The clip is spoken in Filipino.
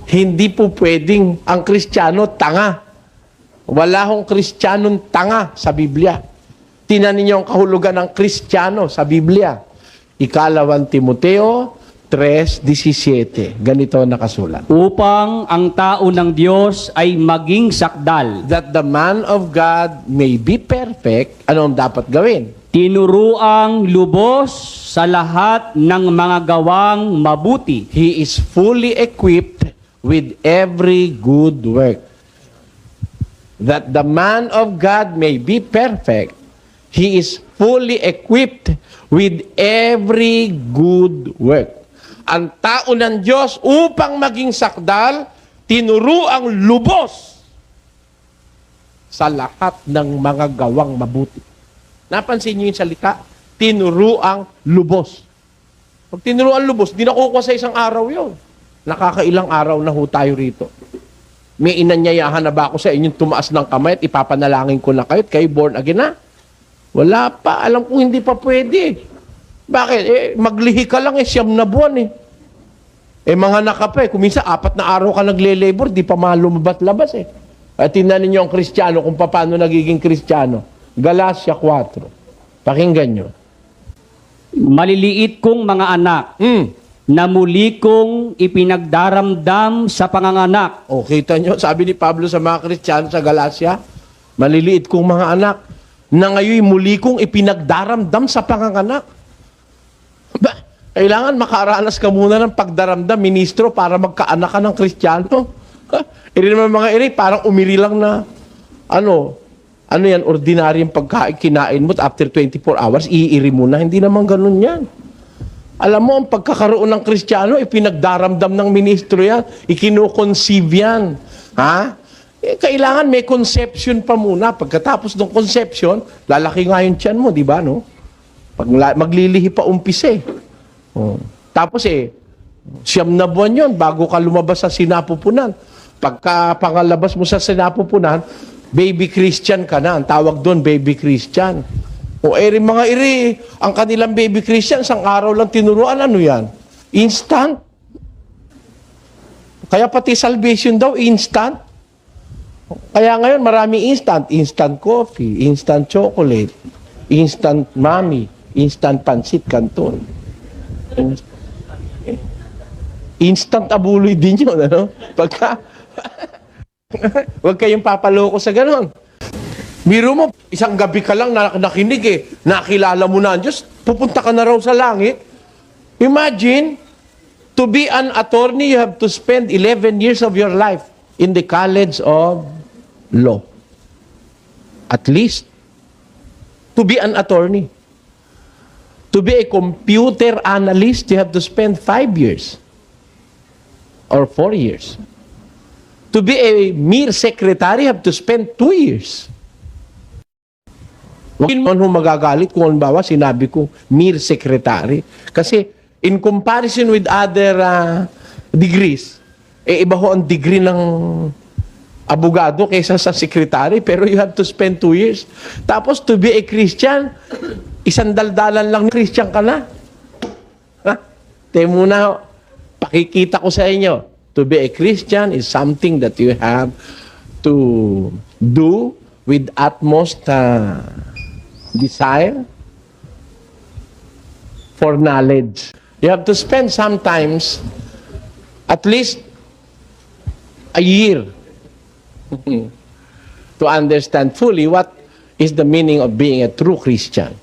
Hindi po pwedeng ang Kristiyano tanga. Wala hong Kristiyanong tanga sa Biblia. Tingnan ninyo ang kahulugan ng Kristiyano sa Biblia. Ikalawang Timoteo 3:17. Ganito nakasulat. Upang ang tao ng Diyos ay maging sakdal, That the man of God may be perfect. Ano ang dapat gawin? tinuruang lubos sa lahat ng mga gawang mabuti. He is fully equipped with every good work. That the man of God may be perfect. He is fully equipped with every good work. Ang tao ng Diyos upang maging sakdal, tinuruang lubos sa lahat ng mga gawang mabuti. Napansin niyo yung salita? Tinuruang lubos. Pag tinuruang lubos, di nakukuha sa isang araw yun. Nakakailang araw na ho tayo rito. May inanyayahan na ba ako sa inyong tumaas ng kamay at ipapanalangin ko na kayo at kayo born again na? Wala pa. Alam ko hindi pa pwede. Bakit? Maglihi ka lang 9 na buwan mga nakapa kung minsan 4 na araw ka nagle-labor, di pa malumabat-labas At tingnan ninyo ang Kristiyano kung paano nagiging Kristiyano. Galatia 4. Pakinggan nyo. Maliliit kong mga anak, na muli kong ipinagdaramdam sa panganganak. O, kita nyo, sabi ni Pablo sa mga Kristiyano sa Galatia, maliliit kong mga anak, na ngayon muli kong ipinagdaramdam sa panganganak. Ba, kailangan makaranas ka muna ng pagdaramdam, ministro, para magkaanak ka ng Kristiyano. Iri naman mga iri, parang umiri lang na, ano yan, ordinaryong pagkain, kinain mo, after 24 hours, iiri mo na. Hindi naman ganun yan. Alam mo, ang pagkakaroon ng Kristiyano, ipinagdaramdam ng ministro yan, ikinukonceive yan. Ha? Kailangan may conception pa muna. Pagkatapos ng conception, lalaki nga yung tiyan mo, di ba, no? Maglilihi pa umpisa Tapos 9 na buwan yun bago ka lumabas sa sinapupunan. Pagka pangalabas mo sa sinapupunan, baby Christian ka na. Ang tawag doon, baby Christian. Mga iri, ang kanilang baby Christian, isang araw lang tinuruan, ano yan? Instant. Kaya pati salvation daw, instant. Kaya ngayon, marami instant. Instant coffee, instant chocolate, instant mami, instant pansit canton. Instant abuloy din yun, ano? Pagka, huwag kayong papaloko sa ganon. Biro mo, isang gabi ka lang nakinig nakilala mo na ang Diyos, pupunta ka na raw sa langit. Imagine, to be an attorney, you have to spend 11 years of your life in the college of law. At least, to be an attorney. To be a computer analyst, you have to spend 5 years or 4 years. To be a mere secretary, you have to spend 2 years. Huwag naman magagalit kung halimbawa sinabi ko mere secretary. Kasi in comparison with other degrees, iba ho ang degree ng abogado kaysa sa secretary, pero you have to spend 2 years. Tapos to be a Christian, isang daldalan lang Christian ka na. Muna, pakikita ko sa inyo. To be a Christian is something that you have to do with utmost desire for knowledge. You have to spend sometimes at least a year to understand fully what is the meaning of being a true Christian.